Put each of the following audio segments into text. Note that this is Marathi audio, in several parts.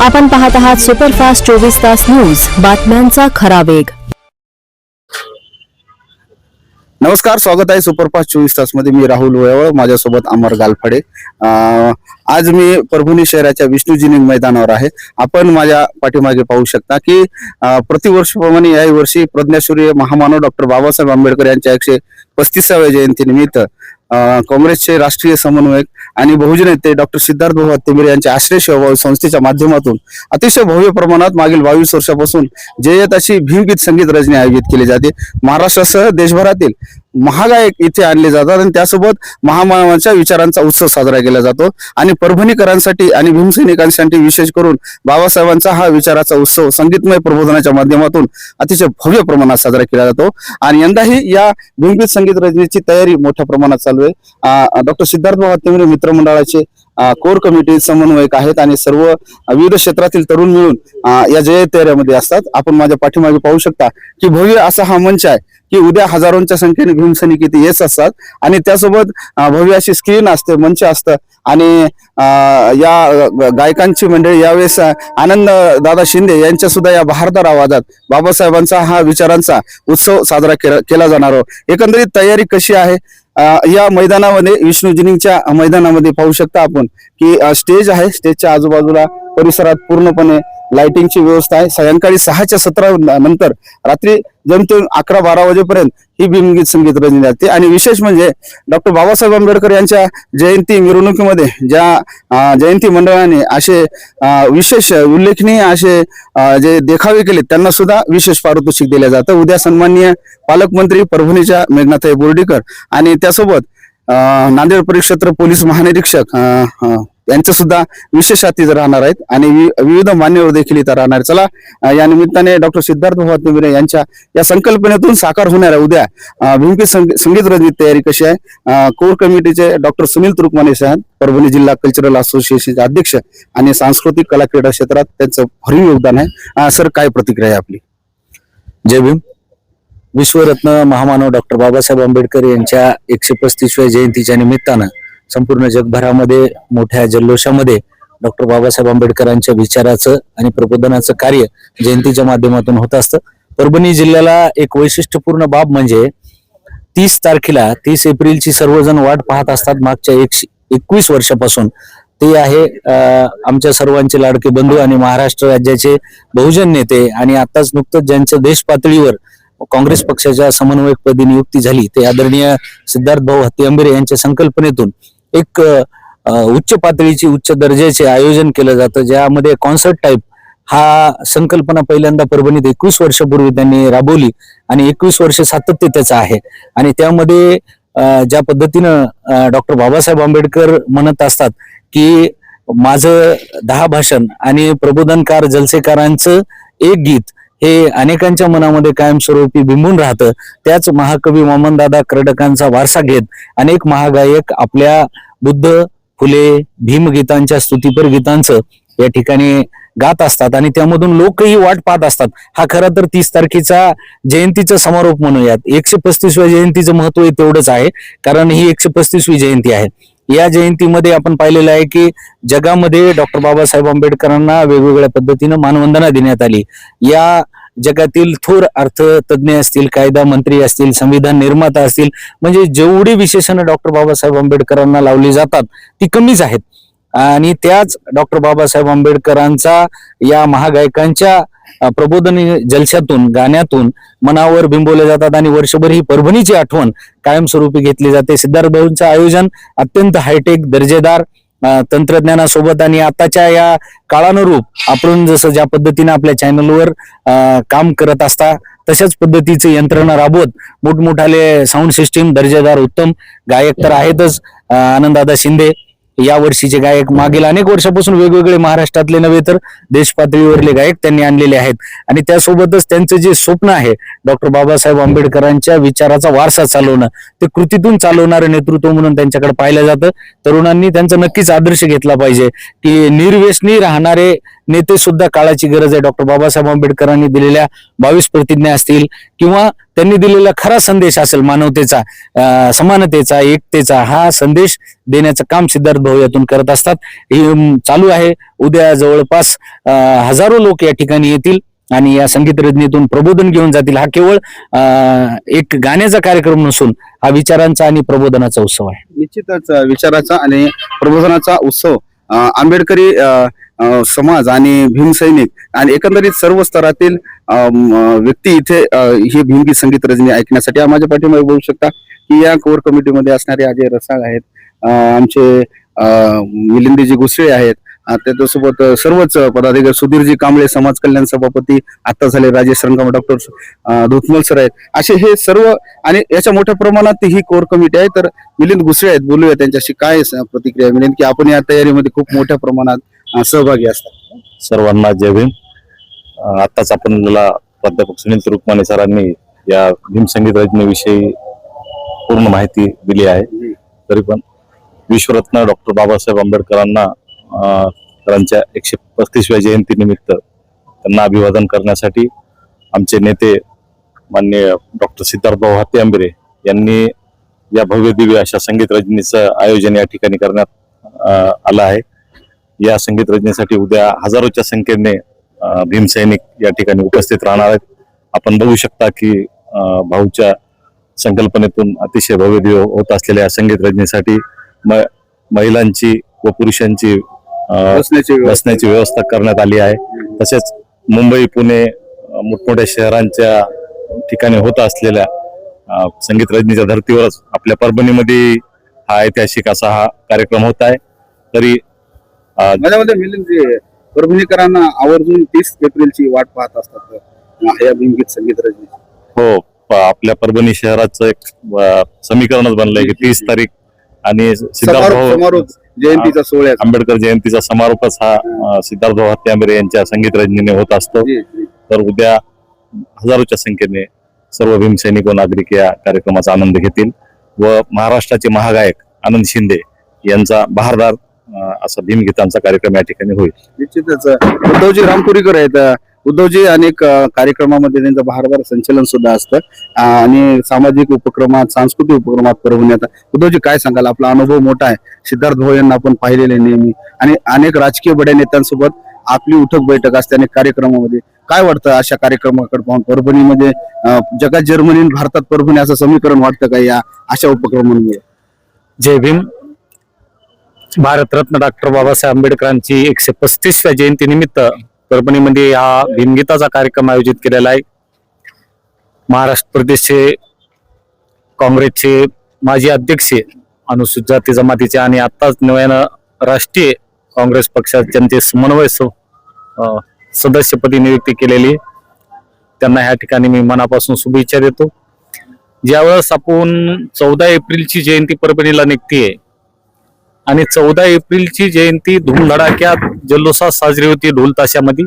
आपण पाहत आहात सुपरफास्ट 24 तास न्यूज, बातम्यांचा खरा वेग. नमस्कार, स्वागत आहे सुपरफास्ट 24 तास मध्ये. मी राहुल वयवळ, माझ्यासोबत अमर गालफाडे. आज मी परभणी शहराच्या विष्णुजिनिंग मैदानावर आहे. आपण माझ्या पाठीमागे पाहू शकता की प्रतिवर्षप्रमाणे याही वर्षी प्रज्ञासूर्य महामानव डॉक्टर बाबासाहेब आंबेडकर यांच्या 135व्या जयंतीनिमित्त काँग्रेसचे राष्ट्रीय समन्वयक आणि बहुजन नेते डॉक्टर सिद्धार्थ भाऊ हत्तेमिरे यांच्या आश्रय सेवाभावी संस्थेच्या माध्यमातून अतिशय भव्य प्रमाणात मागील 22 वर्षापासून जय्यत अशी भीमगीत संगीत रजनी आयोजित केली जाते. महाराष्ट्रासह देशभरातील महागायक इथे आणले जातात आणि त्यासोबत महामानवांच्या विचारांचा उत्सव साजरा केला जातो. आणि परभणीकरांसाठी आणि भीमसैनिकांसाठी विशेष करून बाबासाहेबांचा हा विचाराचा उत्सव संगीतमय प्रबोधनाच्या माध्यमातून अतिशय भव्य प्रमाणात साजरा केला जातो. आणि यंदाही या भीमगीत संगीत रजनीची तयारी मोठ्या प्रमाणात चालू आहे. डॉक्टर सिद्धार्थ भाऊ हत्तेमिरे मित्रमंडळाचे कोर कमिटी समन्वयक आहेत आणि सर्व विविध क्षेत्रातील तरुण मिळून या जय्यत तयारीमध्ये असतात. आपण माझ्या पाठीमागे पाहू शकता की भव्य असा हा मंच आहे की उद्या हजारोंच्या संख्येने भीमसैनिक इथे येत असतात आणि त्यासोबत भव्य अशी स्क्रीन असते, मंच असतं आणि या गायकांची मंडळी यावेळेस आनंद दादा शिंदे यांच्या सुद्धा या बहारदार आवाजात बाबासाहेबांचा हा विचारांचा उत्सव साजरा केला जाणार आहे. एकंदरीत तयारी कशी आहे या मैदानामध्ये, विष्णुजिनिंगच्या मैदानामध्ये पाहू शकता आपण की स्टेज आहे. स्टेजच्या आजूबाजूला परिसरात पूर्णपणे लाइटिंगची व्यवस्था आहे. सायंकाळी 6च्या सत्रानंतर रात्री जमतेम 11-12 वाजेपर्यंत ही भीमगीत संगीत रजनी जाते. आणि विशेष म्हणजे डॉक्टर बाबासाहेब आंबेडकर यांच्या जयंती मिरवणुकीमध्ये ज्या जयंती मंडळाने असे विशेष उल्लेखनीय असे जे देखावे केले त्यांना सुद्धा विशेष पारितोषिक दिले जातं. उद्या सन्माननीय पालकमंत्री परभणीच्या मेघनाथाई बोर्डीकर आणि त्यासोबत नांदेड परिक्षेत्र पोलीस महानिरीक्षक यांचे सुद्धा विशेष अतिथी राहणार आहेत आणि विविध मान्यवर देखील इथं राहणार. चला, या निमित्ताने डॉक्टर सिद्धार्थ भाऊ हत्तेमिरे यांच्या या संकल्पनेतून साकार होणाऱ्या उद्या भीमगीत संगीत रजनी तयारी कशी आहे, कोर कमिटीचे डॉक्टर सुनील तुरुकमाने साहेब, परभणी जिल्हा कल्चरल असोसिएशनचे अध्यक्ष आणि सांस्कृतिक कला क्रीडा क्षेत्रात त्यांचं भरीव योगदान आहे. सर, काय प्रतिक्रिया आहे आपली? जय भीम. विश्वरत्न महामानव डॉक्टर बाबासाहेब आंबेडकर यांच्या 135व्या जयंतीच्या निमित्तानं संपूर्ण जगभरामध्ये मोठ्या जल्लोषामध्ये डॉक्टर बाबासाहेब आंबेडकरांच्या विचाराचं आणि प्रबोधनाचं कार्य जयंतीच्या माध्यमातून होत असतं. परभणी जिल्ह्याला एक वैशिष्ट्यपूर्ण बाब म्हणजे 30 एप्रिलची सर्वजण वाट पाहत असतात मागच्या 21 वर्षापासून. ते आहे आमच्या सर्वांचे लाडके बंधू आणि महाराष्ट्र राज्याचे बहुजन नेते आणि आताच नुकतंच ज्यांच्या देश पातळीवर काँग्रेस पक्षाच्या समन्वयकपदी नियुक्ती झाली ते आदरणीय सिद्धार्थ भाऊ हत्तेमिरे यांच्या संकल्पनेतून एक उच्च पातळीची, उच्च दर्जाचे आयोजन केलं जातं, ज्यामध्ये कॉन्सर्ट टाईप हा संकल्पना पहिल्यांदा परभणीत 21 वर्षापूर्वी त्यांनी राबवली आणि 21 वर्ष सातत्य त्याचं आहे. आणि त्यामध्ये ज्या पद्धतीनं डॉक्टर बाबासाहेब आंबेडकर म्हणत असतात की माझं 10 भाषण आणि प्रबोधनकार जलसेकारांचं एक गीत हे अनेकांच्या मनामध्ये कायमस्वरूपी बिंबून राहतं. त्याच महाकवी वामनदादा कर्डकांचा वारसा घेत अनेक महागायक आपल्या बुद्ध, फुले, भीमगीतांच्या स्तुतीपर गीतांचं या ठिकाणी गात असतात आणि त्यामधून लोकही वाट पाहत असतात. हा खरा तर 30 तारखेचा जयंतीचा समारोप म्हणूयात. 135व्या जयंतीचं महत्व तेवढंच आहे कारण ही 135वी जयंती आहे. या जयंतीमध्ये आपण पाहिलेलं आहे की जगामध्ये डॉक्टर बाबासाहेब आंबेडकरांना वेगवेगळ्या पद्धतीनं मानवंदना देण्यात आली. या जगातील थोर अर्थतज्ञ असतील, कायदा मंत्री असतील, संविधान निर्माता असतील, म्हणजे जेवढी विशेषणं डॉक्टर बाबासाहेब आंबेडकरांना लावली जातात ती कमीच आहेत. आणि त्याच डॉक्टर बाबासाहेब आंबेडकरांचा या महागायकांच्या प्रबोधन जलशातून, गाण्यातून मनावर बिंबवले जातात आणि वर्षभर ही परभणीची आठवण कायमस्वरूपी घेतली जाते. सिद्धार्थ भाऊंचं आयोजन अत्यंत हायटेक, दर्जेदार तंत्रज्ञानासोबत आणि आताच्या या काळानुरूप आपण जसं ज्या पद्धतीने आपल्या चॅनलवर काम करत असता तशाच पद्धतीचे यंत्रणा राबवत मोठमोठाले साऊंड सिस्टीम, दर्जेदार उत्तम गायक तर आहेतच. आनंददादा शिंदे या वर्षीचे गायक, मागील अनेक वर्षापासून वेगवेगळे महाराष्ट्रातले नव्हे तर देश पातळीवरले गायक त्यांनी आणलेले आहेत. आणि त्यासोबतच त्यांचं जे स्वप्न आहे डॉक्टर बाबासाहेब आंबेडकरांच्या विचाराचा वारसा चालवणं, ते कृतीतून चालवणारं नेतृत्व म्हणून त्यांच्याकडे पाहिलं जातं. तरुणांनी त्यांचा नक्कीच आदर्श घेतला पाहिजे की निर्व्यसनी राहणारे नेते सुद्धा काळाची गरज आहे. डॉक्टर बाबासाहेब आंबेडकरांनी दिलेल्या 22 प्रतिज्ञा असतील किंवा त्यांनी दिलेला खरा संदेश असेल मानवतेचा, समानतेचा, एकतेचा, हा संदेश देण्याचं काम सिद्धार्थ भाऊ यातून करत असतात. हे चालू आहे. उद्या जवळपास हजारो लोक या ठिकाणी येतील आणि या संगीत रजनीतून प्रबोधन घेऊन जातील. हा केवळ एक गाण्याचा कार्यक्रम नसून हा विचारांचा आणि प्रबोधनाचा उत्सव आहे. निश्चितच विचाराचा आणि प्रबोधनाचा उत्सव आंबेडकरी समाज आणि भीमसैनिक आणि एकंदरीत सर्व स्तरातील व्यक्ती इथे ही भीमगीत संगीत रजनी ऐकण्यासाठी माझ्या पाठीमागे बघू शकता की या कोर कमिटीमध्ये असणारे अजय रसाळ आहेत, आमचे मिलिंदजी घुसळे आहेत, त्याच्यासोबत सर्वच पदाधिकारी, सुधीरजी कांबळे समाज कल्याण सभापती आता झाले, राजेश रंगम, डॉक्टर धोतमल सर आहेत, असे हे सर्व आणि याच्या मोठ्या प्रमाणात ही कोर कमिटी आहे. तर मिलिंद घुसळे आहेत, बोलूया त्यांच्याशी. काय प्रतिक्रिया मिलिंद, की आपण या तयारीमध्ये खूप मोठ्या प्रमाणात सहभागी असतात? सर्वांना जय भीम. आताच आपल्याला प्राध्यापक सुनील तुरुकमाने सरांनी या भीम संगीत रचनेविषयी पूर्ण माहिती दिली आहे. तरी पण विश्वरत्न डॉक्टर बाबासाहेब आंबेडकरांना त्यांच्या 135व्या जयंतीनिमित्त त्यांना अभिवादन करण्यासाठी आमचे नेते माननीय डॉक्टर सिद्धार्थभाऊ हात्यांबरे यांनी या भव्य दिव्य अशा संगीत रजनीचं आयोजन या ठिकाणी करण्यात आलं आहे. या संगीत रजनीसाठी उद्या हजारोच्या संख्येने भीमसैनिक या ठिकाणी उपस्थित राहणार आहेत. आपण बघू शकता की भाऊच्या संकल्पनेतून अतिशय भव्य दिव्य होत असलेल्या या संगीत रजनीसाठी महिलांची व पुरुषांची बसण्याची व्यवस्था करण्यात आली आहे. तसेच मुंबई, पुणे, मोठमोठ्या शहरांच्या ठिकाणी होत असलेल्या संगीत रजनीच्या धर्तीवरच आपल्या परभणीमध्ये हा ऐतिहासिक असा हा कार्यक्रम होत आहे. तरी माझ्यामध्ये मिलिंद, परभणीकरांना आवर्जून 30 एप्रिलची वाट पाहत असतात या भीमगीत संगीत रजनी. हो, आपल्या परभणी शहराचं एक समीकरणच बनलंय की 30 तारीख आणि सिद्धार्थ जयंतीचा सोहळा, आंबेडकर जयंतीचा समारोपच हा सिद्धार्थभाऊ हात्यांबरे यांच्या संगीत रजनीने होत असतो. तर उद्या हजारोच्या संख्येने सर्व भीमसैनिक व नागरिक या कार्यक्रमाचा आनंद घेतील व महाराष्ट्राचे महागायक आनंद शिंदे यांचा बहारदार असा भीमगीतांचा कार्यक्रम या ठिकाणी होईल. निश्चितच उद्धवजी रामपुरीकर आहेत. उद्धवजी अनेक कार्यक्रमामध्ये त्यांचं बहारदार संचलन सुद्धा असतं आणि सामाजिक उपक्रमात, सांस्कृतिक उपक्रमात परभणीत. उद्धवजी, काय सांगाल? आपला अनुभव मोठा आहे. सिद्धार्थ भाऊ यांना आपण पाहिलेले नेहमी आणि अनेक राजकीय बड्या नेत्यांसोबत आपली उठक बैठक असते अनेक कार्यक्रमामध्ये. काय वाटतं अशा कार्यक्रमाकडे पाहून? परभणीमध्ये जगात जर्मनी आणि भारतात परभणी असं समीकरण वाटतं का या अशा उपक्रमांमुळे? जय भीम. भारतरत्न डॉक्टर बाबासाहेब आंबेडकरांची 135व्या जयंतीनिमित्त परभणीमध्ये हा भीमगीताचा कार्यक्रम आयोजित केलेला आहे. महाराष्ट्र प्रदेशचे काँग्रेसचे माजी अध्यक्ष, अनुसूचित जाती जमातीचे आणि आताच नव्यानं राष्ट्रीय काँग्रेस पक्षात जनते समन्वय सदस्यपदी नियुक्ती केलेली, त्यांना ह्या ठिकाणी मी मनापासून शुभेच्छा देतो. ज्यावेळेस आपण 14 एप्रिलची जयंती परभणीला निघतीये आणि 14 एप्रिलची जयंती धूमधडाक्यात जल्लोषात साजरी होती ढोल ताशामध्ये.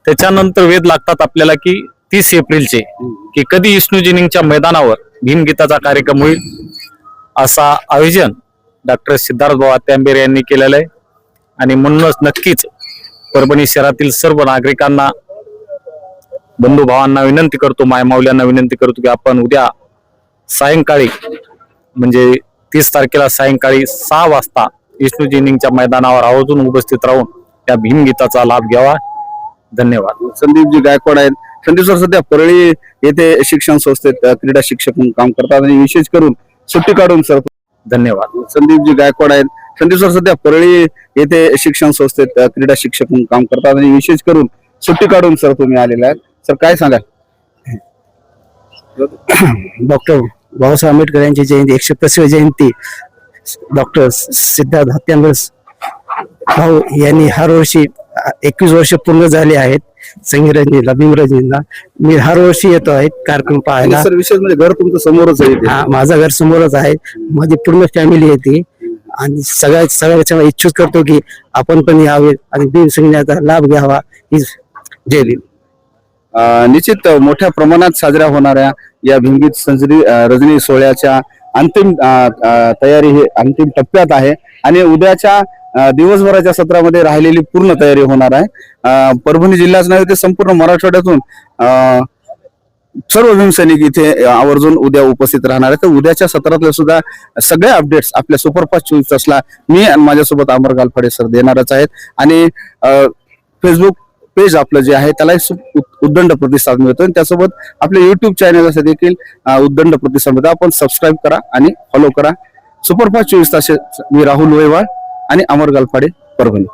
त्याच्यानंतर वेध लागतात आपल्याला की 30 एप्रिलचे की कधी विष्णूजिनींच्या मैदानावर भीमगीताचा कार्यक्रम होईल. असा आयोजन डॉक्टर सिद्धार्थभाऊ हात्यांबरे यांनी केलेलं आहे आणि म्हणूनच नक्कीच परभणी शहरातील सर्व नागरिकांना, बंधुभावांना विनंती करतो, मायमाऊल्यांना विनंती करतो की आपण उद्या सायंकाळी म्हणजे 30 तारखेला सायंकाळी 6 वाजता विष्णूजिनींच्या मैदानावर आवर्जून उपस्थित राहून या भीमगीताचा लाभ घ्यावा. धन्यवाद. संदीपजी गायकवाड आहेत. संदीप सर सध्या परळी येथे शिक्षण संस्थेत क्रीडा शिक्षक म्हणून काम करतात आणि विशेष करून सुट्टी काढून सर. धन्यवाद. संदीपजी गायकवाड आहेत. संदीप सर सध्या परळी येथे शिक्षण संस्थेत क्रीडा शिक्षक म्हणून काम करतात आणि विशेष करून सुट्टी काढून सर तुम्ही आलेला आहेत. सर, काय सांगाल? डॉक्टर बाबासाहेब आंबेडकर यांची जयंती 135वी जयंती डॉक्टर सिद्धार्थ हात्यांबरे भाऊ यांनी हर वर्षी 21 वर्ष पूर्ण झाले आहेत. संगीत रजनीला, भीम रजनीला मी हर वर्षी येतो आहे कार्यक्रम पाहायला. सर, विशेष म्हणजे घर तुमचं समोरच आहे. हा, माझं घर समोरच आहे. माझी पूर्ण फॅमिली येते आणि सगळ्याच्या इच्छुक करतो की आपण पण यावे आणि भीम संगीताचा लाभ घ्यावा. जय भीम. निश्चित मोठ्या प्रमाणात साजऱ्या होणाऱ्या या भीमगीत रजनी सोहळ्याच्या अंतिम तयारी हे अंतिम टप्प्यात आहे आणि उद्याच्या दिवसभराच्या सत्रामध्ये राहिलेली पूर्ण तयारी होणार आहे. परभणी जिल्हाच नाही तर संपूर्ण मराठवाड्यातून सर्व भीमसैनिक इथे आवर्जून उद्या उपस्थित राहणार आहे. तर उद्याच्या सत्रातले सुद्धा सगळे अपडेट्स आपल्या सुपरफास्ट 24 तासला मी आणि माझ्यासोबत अमर गालफाडे सर देणारच आहेत. आणि फेसबुक पेज आपलं जे आहे त्याला उद्दंड प्रतिसाद मिळतो आणि त्यासोबत आपल्या युट्यूब चॅनल असं देखील उद्दंड प्रतिसाद मिळतो. आपण सबस्क्राईब करा आणि फॉलो करा. सुपरफास्ट 24 तास मी राहुल वैवाळ आणि अमर गालफाडे, परभणी.